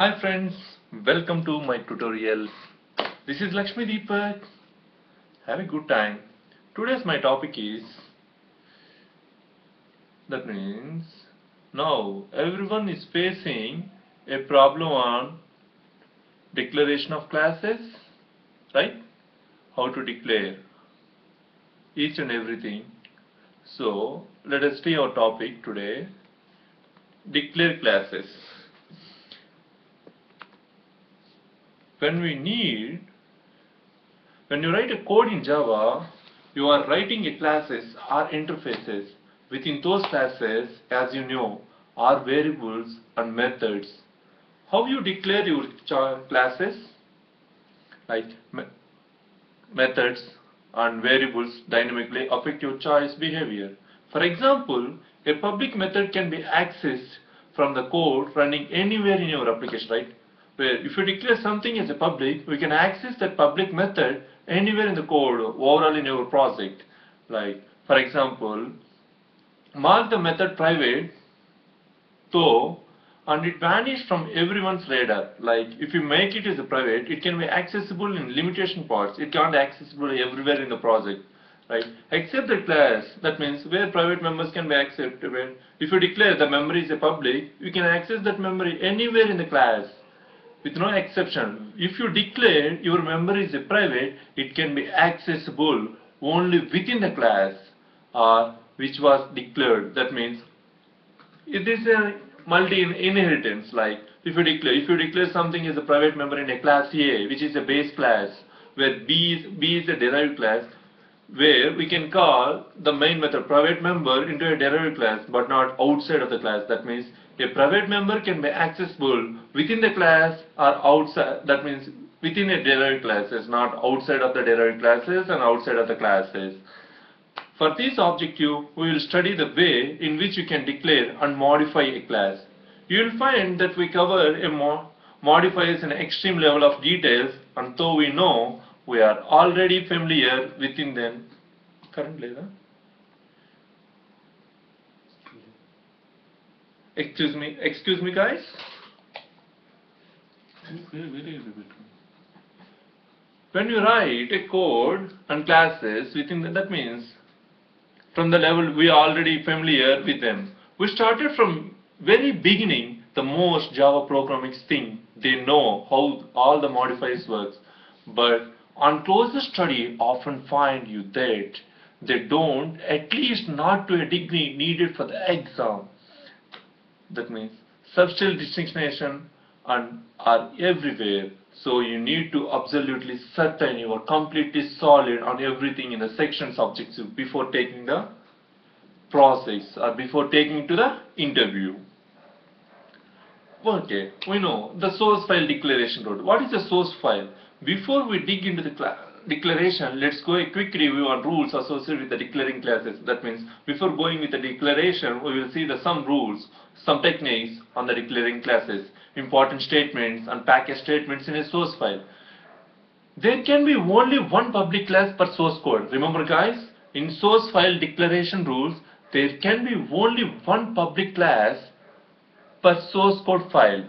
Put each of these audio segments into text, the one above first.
Hi friends, welcome to my tutorial. This is Lakshmi Deepak. Have a good time. Today's my topic is, that means now everyone is facing a problem on declaration of classes, right? How to declare each and everything. So let us see our topic today, declare classes. When we need When you write a code in Java, you are writing a classes or interfaces. Within those classes, as you know, are variables and methods. How you declare your classes? Like methods and variables dynamically affect your choice behavior. For example, a public method can be accessed from the code running anywhere in your application, right? Where if you declare something as a public, we can access that public method anywhere in the code overall in your project. Like, for example, mark the method private though, and it vanished from everyone's radar. Like if you make it as a private, it can be accessible in limitation parts. It can't be accessible everywhere in the project, right? Except the class, that means where private members can be acceptable. If you declare the memory is a public, you can access that memory anywhere in the class with no exception. If you declare your memory is a private, it can be accessible only within the class or which was declared. That means it is a multi-inheritance. Like if you declare something as a private member in a class A, which is a base class, where B is a derived class, where we can call the main method private member into a derived class, but not outside of the class. That means a private member can be accessible within the class or outside. That means within a derived classes, not outside of the derived classes and outside of the classes. For this objective, we will study the way in which you can declare and modify a class. You will find that we cover modifiers in an extreme level of details, and though we know we are already familiar within them. Currently, excuse me guys. When you write a code and classes within that means from the level we are already familiar with them. We started from very beginning. The most Java programming thing, they know how all the modifiers works, but on closer study often find you that they don't, at least not to a degree needed for the exam. That means subtle distinction and are everywhere. So you need to absolutely certain you are completely solid on everything in the section objective before taking the process or before taking to the interview. Okay, we know the source file declaration route. What is the source file? Before we dig into the declaration, let's go a quick review on rules associated with the declaring classes. That means before going with the declaration, we will see some rules, some techniques on the declaring classes, important statements and package statements in a source file. There can be only one public class per source code. Remember guys, in source file declaration rules, there can be only one public class per source code file.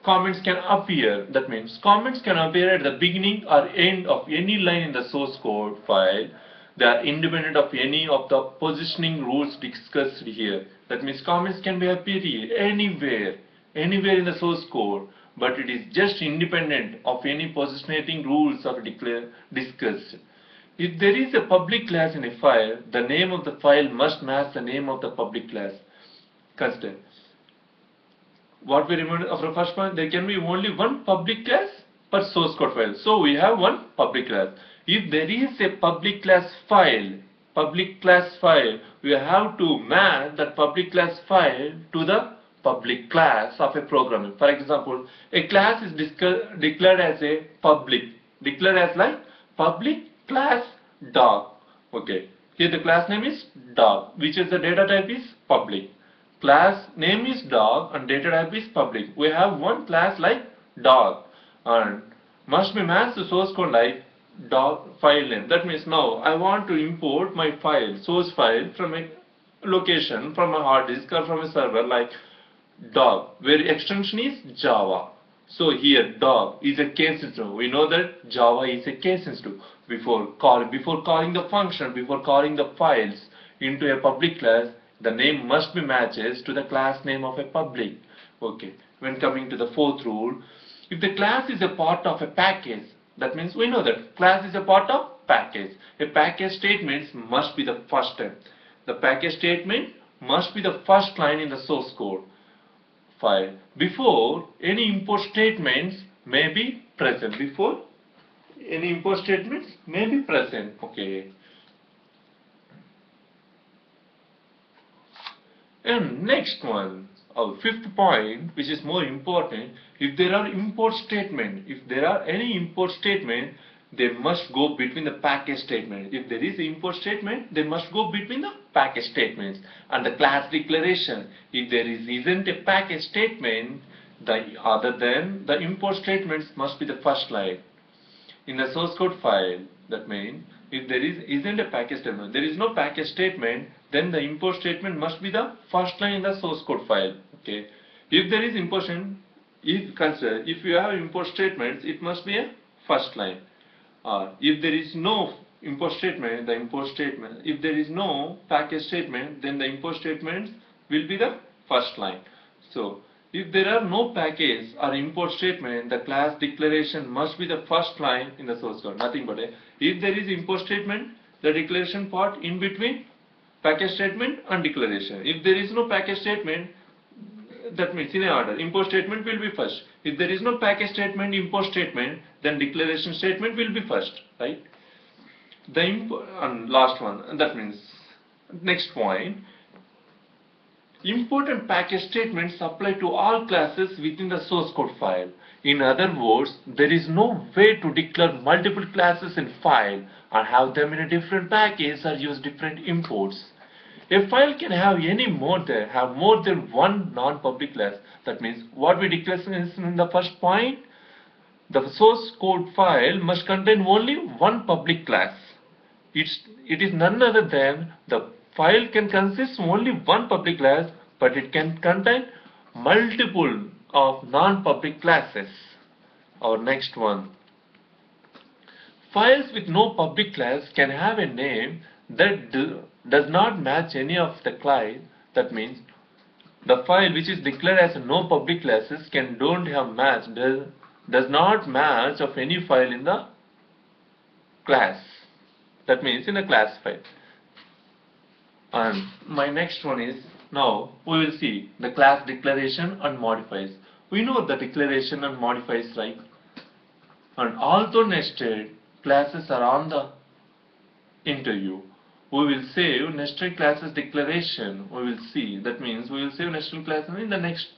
Comments can appear, that means comments can appear at the beginning or end of any line in the source code file. They are independent of any of the positioning rules discussed here. That means comments can be appear anywhere in the source code, but it is just independent of any positioning rules of discussed. If there is a public class in a file, the name of the file must match the name of the public class. Consider. What we remember of the first point, there can be only one public class per source code file. So we have one public class. If there is a public class file, we have to match that public class file to the public class of a program. For example, a class is declared as a public, like public class dog. Okay, here the class name is dog, which is the data type is public. Class name is dog and data type is public. We have one class like dog and must be matched to source code like dog file name. That means now I want to import my file, source file from a location, from a hard disk or from a server like dog, where extension is Java. So here dog is a case sensitive. We know that Java is a case sensitive. Before calling the function, before calling the files into a public class, the name must be matches to the class name of a public. Okay. When coming to the fourth rule, if the class is a part of a package, that means we know that class is a part of package. A package statement must be the first step. The package statement must be the first line in the source code file before any import statements may be present. Before any import statements may be present. Okay. And next one, our fifth point, which is more important, if there are import statement, if there are any import statement, they must go between the package statement. If there is import statement, they must go between the package statements. And the class declaration, if there isn't a package statement, other than the import statements must be the first line in the source code file. That means if there isn't a package statement, there is no package statement, then the import statement must be the first line in the source code file. Okay. If there is import statement, if you have import statements, it must be a first line. If there is no import statement, if there is no package statement, then the import statement will be the first line. So if there are no package or import statement, the class declaration must be the first line in the source code. Nothing but if there is import statement, the declaration part in between package statement and declaration. If there is no package statement, that means in a order, import statement will be first. If there is no package statement, import statement, then declaration statement will be first, right? And last one, that means next point, import and package statements apply to all classes within the source code file. In other words, there is no way to declare multiple classes in file and have them in a different package or use different imports. A file can have more than one non-public class. That means what we declared in the first point, the source code file must contain only one public class. It is none other than the file can consist only one public class, but it can contain multiple of non-public classes. Our next one. Files with no public class can have a name that does not match any of the class. That means the file which is declared as no public classes does not match of any file in the class. That means in a class file. And my next one is, now we will see the class declaration and modifiers. We know the declaration and modifiers, right? And although nested classes are on the interview, we will save nested classes declaration. We will see. That means we will save nested classes in the next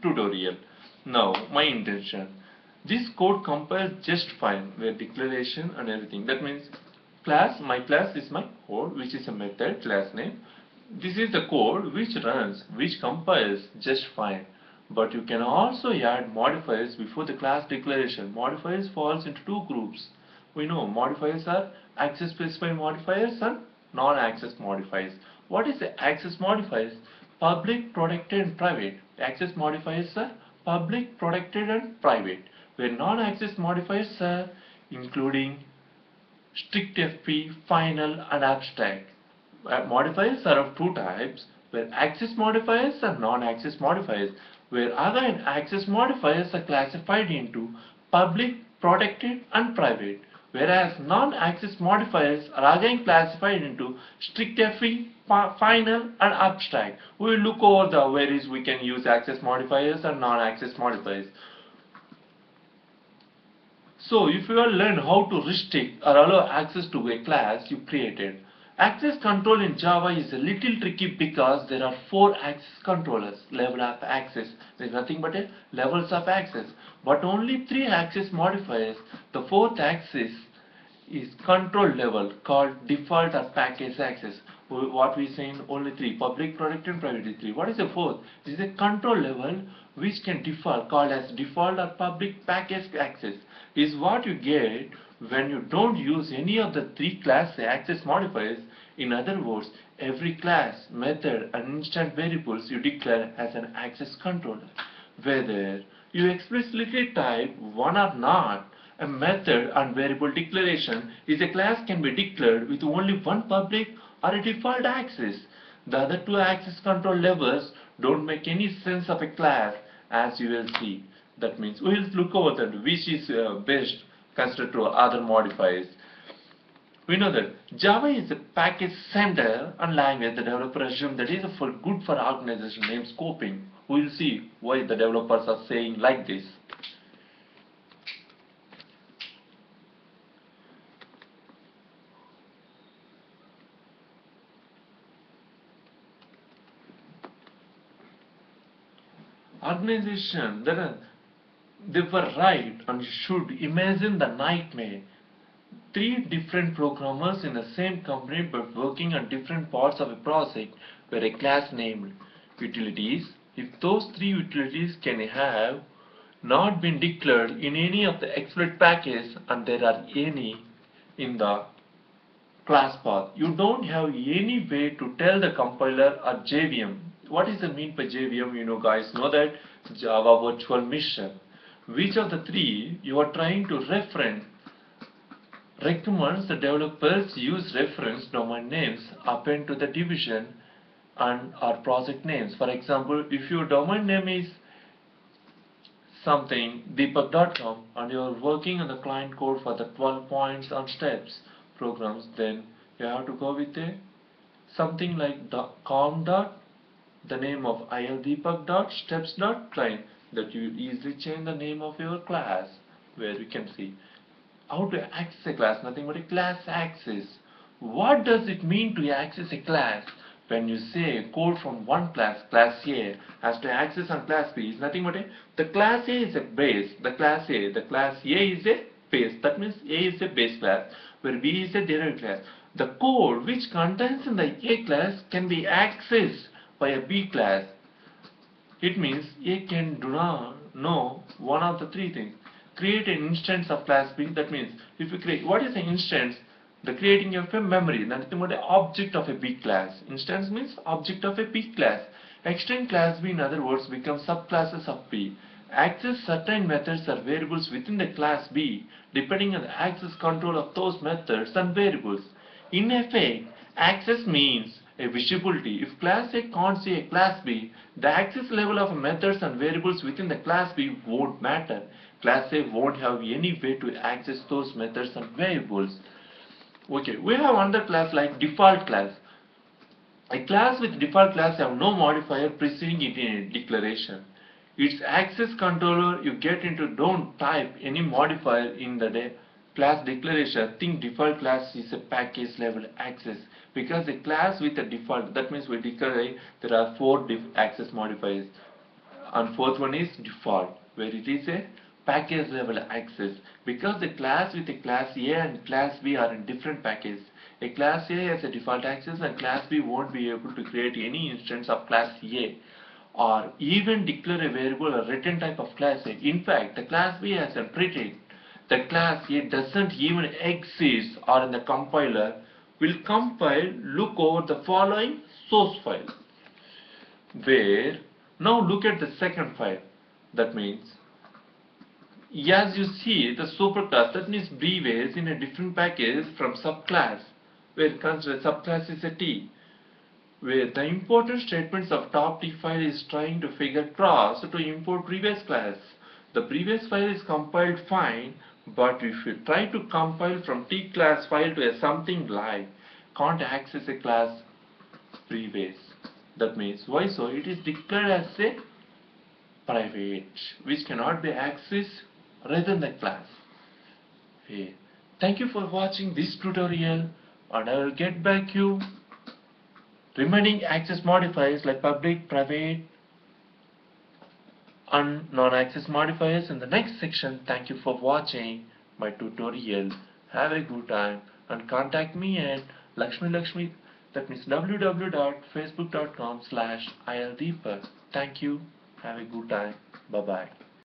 tutorial. Now, my intention. This code compiles just fine with declaration and everything. That means my class is my code, which is a method, class name. This is the code which runs, which compiles just fine. But you can also add modifiers before the class declaration. Modifiers falls into two groups. We know modifiers are access specified modifiers and non-access modifiers. What is the access modifiers? Public, protected and private. Access modifiers are public, protected and private. Where non-access modifiers are including strict FP, final and abstract. Modifiers are of two types, where access modifiers and non-access modifiers, where again access modifiers are classified into public, protected and private, whereas non-access modifiers are again classified into strict FE, final and abstract. We will look over the ways we can use access modifiers and non-access modifiers. So if you learn how to restrict or allow access to a class you created, access control in Java is a little tricky because there are 4 access controllers, level of access. There is nothing but a levels of access, but only 3 access modifiers. The 4th access is control level called default or package access. What we say in only 3, public, protected and private is 3. What is the 4th? This is a control level which can default, called as default or public package access. Is what you get when you don't use any of the 3 class access modifiers. In other words, every class, method and instant variables you declare as an access controller. Whether you explicitly type one or not, a method and variable declaration is a class can be declared with only one public or a default access. The other two access control levels don't make any sense of a class, as you will see. That means we will look over that which is best considered to other modifiers. We know that Java is a package center and language the developer assume that is for good for organization named scoping. We will see why the developers are saying like this. Organization that they were right, and you should imagine the nightmare. Three different programmers in the same company but working on different parts of a project were a class named utilities. If those three utilities can have not been declared in any of the exploit package and there are any in the class path, you don't have any way to tell the compiler or JVM. What is the mean by JVM? You know, guys know that Java Virtual Machine. Which of the three you are trying to reference recommends the developers use reference domain names append to the division and or project names. For example, if your domain name is something deepak.com and you are working on the client code for the 12 points on steps programs, then you have to go with a something like com dot the name of ildeepak dot steps dot client, that you easily change the name of your class, where you can see how to access a class, nothing but a class access. What does it mean to access a class? When you say code from one class, class A, has to access on class B, is nothing but the class A is a base, the class A is a base. That means A is a base class, where B is a derived class. The code which contains in the A class can be accessed by a B class. It means A can do not know one of the three things. Create an instance of class B. That means if you create, what is an instance? The creating of a memory, nothing but an object of a B class. Instance means object of a B class. Extend class B, in other words, become subclasses of B. Access certain methods or variables within the class B depending on the access control of those methods and variables. In effect, access means a visibility. If class A can't see a class B, the access level of methods and variables within the class B won't matter. Class A won't have any way to access those methods and variables. Okay, we have another class like default class. A class with default class have no modifier preceding it in a declaration. Its access controller you get into don't type any modifier in the class declaration. Think default class is a package level access, because a class with a default, that means we declare there are four access modifiers, and fourth one is default, where it is a package level access, because the class with a class A and class B are in different packages. A class A has a default access and class B won't be able to create any instance of class A or even declare a variable or written type of class A. In fact, the class B has a pretend the class A doesn't even exist, or in the compiler will compile look over the following source file, where now look at the second file. That means as you see the superclass, that means B-ways in a different package from subclass, where consider subclass is a T, where the important statements of top T file is trying to figure cross to import previous class. The previous file is compiled fine, but if you try to compile from T class file to a something like can't access a class previous. That means why so? It is declared as a private, which cannot be accessed rather than the class. Hey, thank you for watching this tutorial, and I will get back you remaining access modifiers like public, private and non-access modifiers in the next section. Thank you for watching my tutorial. Have a good time and contact me at Lakshmi, that means www.facebook.com/ildeepak. Thank you. Have a good time. Bye bye.